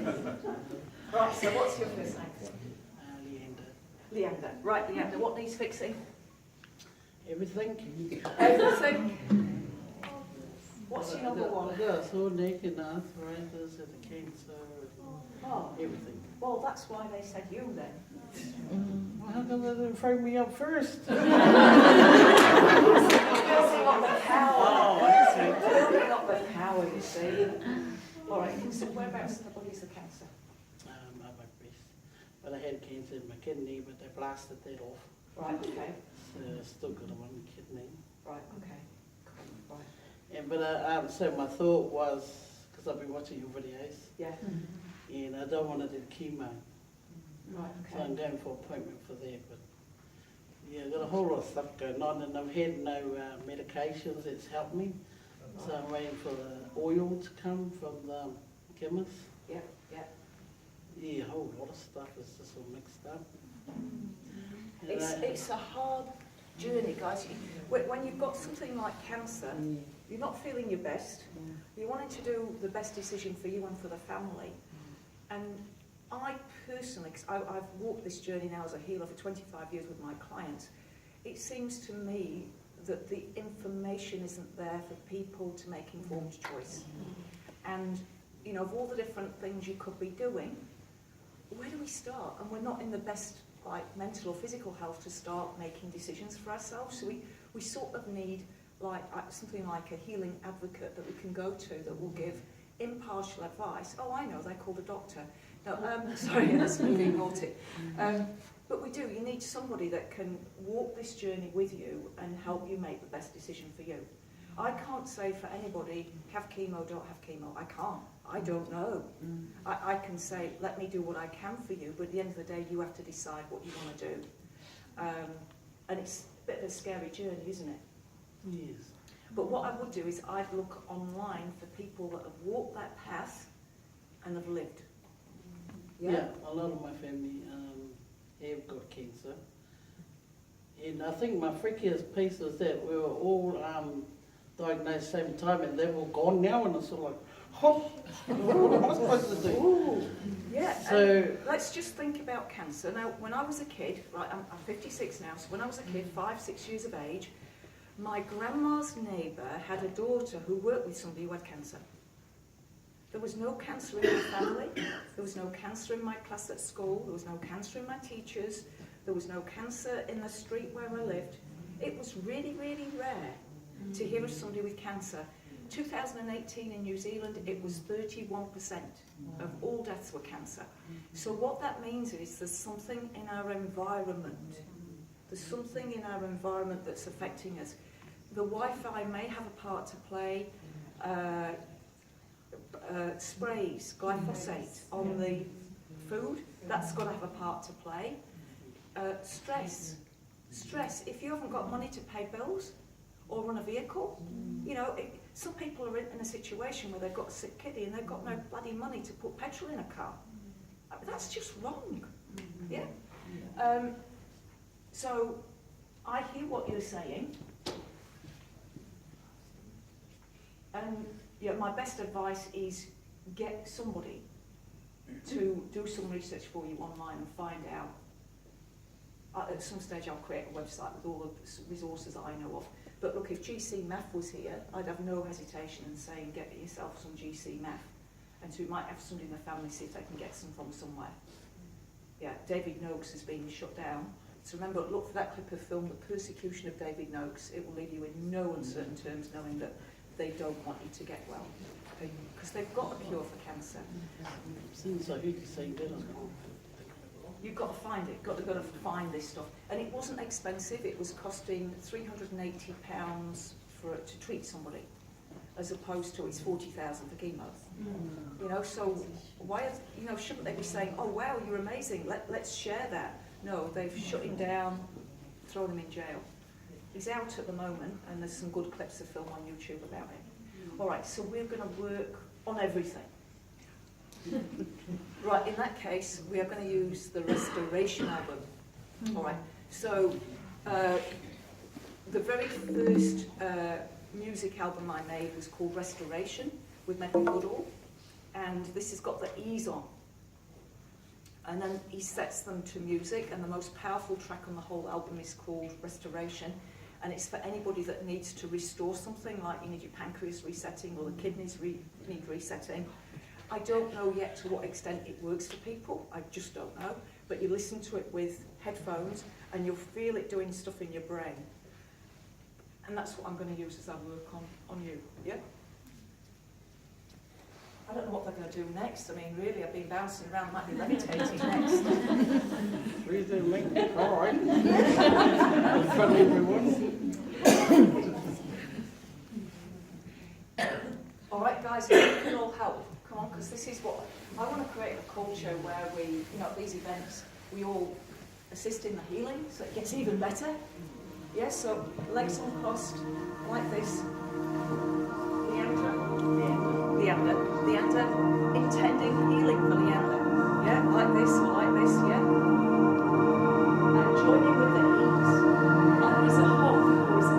Right, so what's your first name? Leanda. Leanda. Right, Leanda, what needs fixing? Everything. Everything. What's your number one? I've got a sore neck and arthritis and a cancer Oh, and everything. well, that's why they said you then. Well, how come they didn't phone me up first? Building up the power. Building up the power, you see. All right, so whereabouts in the body is the cancer? My breast. But I had cancer in my kidney, but they blasted that off. Right, okay. So I still got a one kidney. Right, okay. Cool. Right. And so my thought was, because I've been watching your videos, Yeah. and I don't want to do chemo. Right, So I'm okay. going for appointment for that, but yeah, I've got a whole lot of stuff going on, and I've had no medications that's helped me. So I'm waiting for the oil to come from the chemist. Yeah, yeah. Yeah, a whole lot of stuff is just all mixed up. It's a hard journey, guys. When you've got something like cancer, you're not feeling your best. You're wanting to do the best decision for you and for the family. And I personally, because I've walked this journey now as a healer for 25 years with my clients, it seems to me that the information isn't there for people to make informed choice. And, you know, of all the different things you could be doing, where do we start? And we're not in the best mental or physical health to start making decisions for ourselves. So we sort of need something like a healing advocate that we can go to that will give impartial advice. Oh, I know, they're called a doctor. No, sorry, that's me being naughty. But we do, you need somebody that can walk this journey with you and help you make the best decision for you. I can't say for anybody, have chemo, don't have chemo. I can't. I don't know. I can say, let me do what I can for you, but at the end of the day, you have to decide what you want to do. And it's a bit of a scary journey, isn't it? Yes. But what I would do is I'd look online for people that have walked that path and have lived. Yeah, a lot of my family have got cancer. And I think my freakiest piece is that we were all diagnosed at the same time and they're all gone now, and it's sort of like, oh, what am I supposed to do? Ooh, yeah, So let's just think about cancer. Now, when I was a kid, right, I'm 56 now, so when I was a kid, 5, 6 years of age, my grandma's neighbour had a daughter who worked with somebody who had cancer. There was no cancer in my family, there was no cancer in my class at school, there was no cancer in my teachers, there was no cancer in the street where I lived. It was really, really rare to hear of somebody with cancer. 2018 in New Zealand, it was 31% of all deaths were cancer. So what that means is there's something in our environment. There's something in our environment that's affecting us. The Wi-Fi may have a part to play. Sprays, glyphosate on the food, that's got to have a part to play. Stress. If you haven't got money to pay bills or run a vehicle, you know, some people are in a situation where they've got a sick kidney and they've got no bloody money to put petrol in a car. That's just wrong. Yeah. So I hear what you're saying, and yeah, my best advice is get somebody to do some research for you online and find out. At some stage I'll create a website with all the resources that I know of. But look, if GC Math was here, I'd have no hesitation in saying get yourself some GC Math. And so you might have somebody in the family see if they can get some from somewhere. Yeah, David Noakes has been shut down. So remember, look for that clip of film, The Persecution of David Noakes. It will leave you in no uncertain terms knowing that they don't want you to get well. Because they've got a cure for cancer. since I heard you saying that, You've got to find it, got to find this stuff. And it wasn't expensive, it was costing £380 to treat somebody, as opposed to it's 40,000 for chemo. You know, so why, shouldn't they be saying, oh wow, you're amazing, let's share that? No, they've shut him down, thrown him in jail. He's out at the moment, and there's some good clips of film on YouTube about it. All right, so we're going to work on everything. Right, in that case, we are going to use the Restoration album. All right, so the very first music album I made was called Restoration with Metal Goodall. and this has got the ease on. And then he sets them to music, and the most powerful track on the whole album is called Restoration, and it's for anybody that needs to restore something, like you need your pancreas resetting or the kidneys need resetting. I don't know yet to what extent it works for people, I just don't know, but you listen to it with headphones and you'll feel it doing stuff in your brain. And that's what I'm going to use as I work on you, yeah? I don't know what they're going to do next. I mean, really, I've been bouncing around, might be levitating next. Please do make me cry. In front of everyone. All right, guys, you can all help. Come on, because this is what I want to create, a culture where we, you know, at these events, we all assist in the healing, so it gets even better. Yes, so legs uncrossed, like this. Leanda, intending healing for Leanda. Yeah, like this, yeah. And joining with the ease. Either as a hug or as an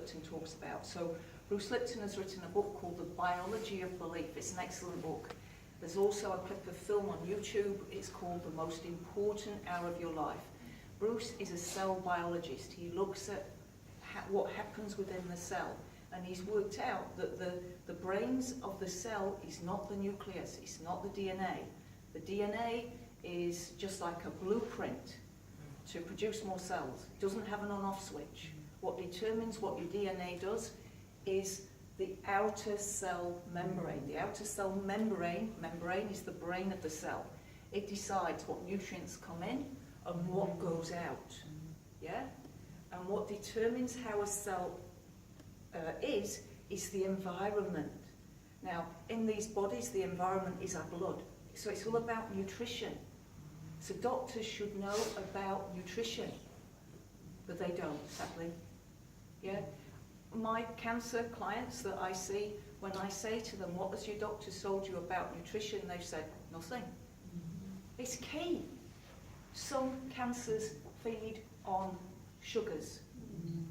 Lipton talks about. So Bruce Lipton has written a book called The Biology of Belief. It's an excellent book. There's also a clip of film on YouTube. It's called The Most Important Hour of Your Life. Bruce is a cell biologist. He looks at what happens within the cell. And he's worked out that the brains of the cell is not the nucleus, it's not the DNA. The DNA is just like a blueprint to produce more cells. It doesn't have an on-off switch. What determines what your DNA does is the outer cell membrane. The outer cell membrane is the brain of the cell. It decides what nutrients come in and what goes out. Yeah? And what determines how a cell is the environment. Now, in these bodies, the environment is our blood. So it's all about nutrition. So doctors should know about nutrition, but they don't, sadly. Yeah? My cancer clients that I see, when I say to them, what has your doctor told you about nutrition? They've said, nothing. It's key. Some cancers feed on sugars.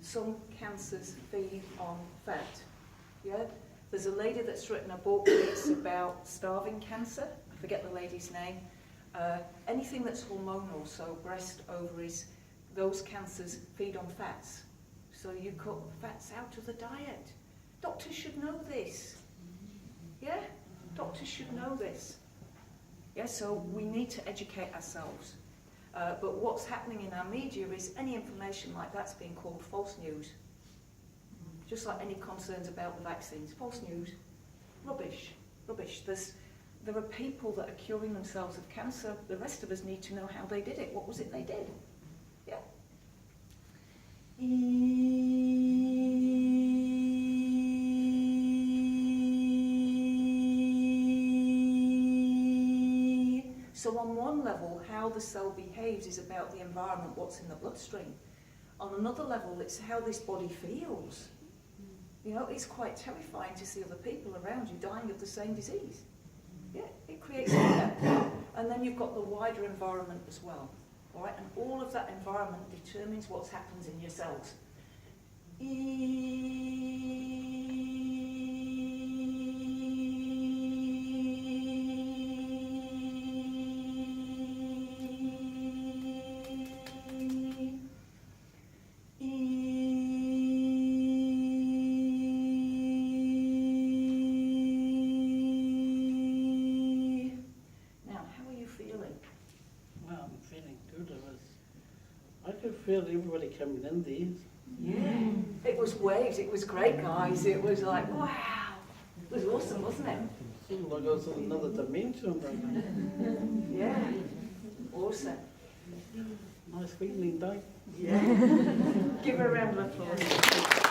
Some cancers feed on fat. Yeah? There's a lady that's written a book that's about starving cancer. I forget the lady's name. Anything that's hormonal, so breast, ovaries, those cancers feed on fats. So you cut fats out of the diet. Doctors should know this. Yeah? Doctors should know this. Yeah, so we need to educate ourselves. But what's happening in our media is any information like that's being called false news. Just like any concerns about the vaccines. False news. Rubbish. Rubbish. There are people that are curing themselves of cancer. The rest of us need to know how they did it. What was it they did? Yeah. So on one level, how the cell behaves is about the environment, what's in the bloodstream. On another level, it's how this body feels. You know, it's quite terrifying to see other people around you dying of the same disease. Yeah, it creates fear. And then you've got the wider environment as well. All right, and all of that environment determines what happens in your cells. I could feel everybody coming in there. Yeah, it was waves, it was great, guys. It was like, wow, it was awesome, wasn't it? Seemed like I was in another dimension right now. Yeah, awesome. Nice feeling, Dave. Yeah. Give her a round of applause.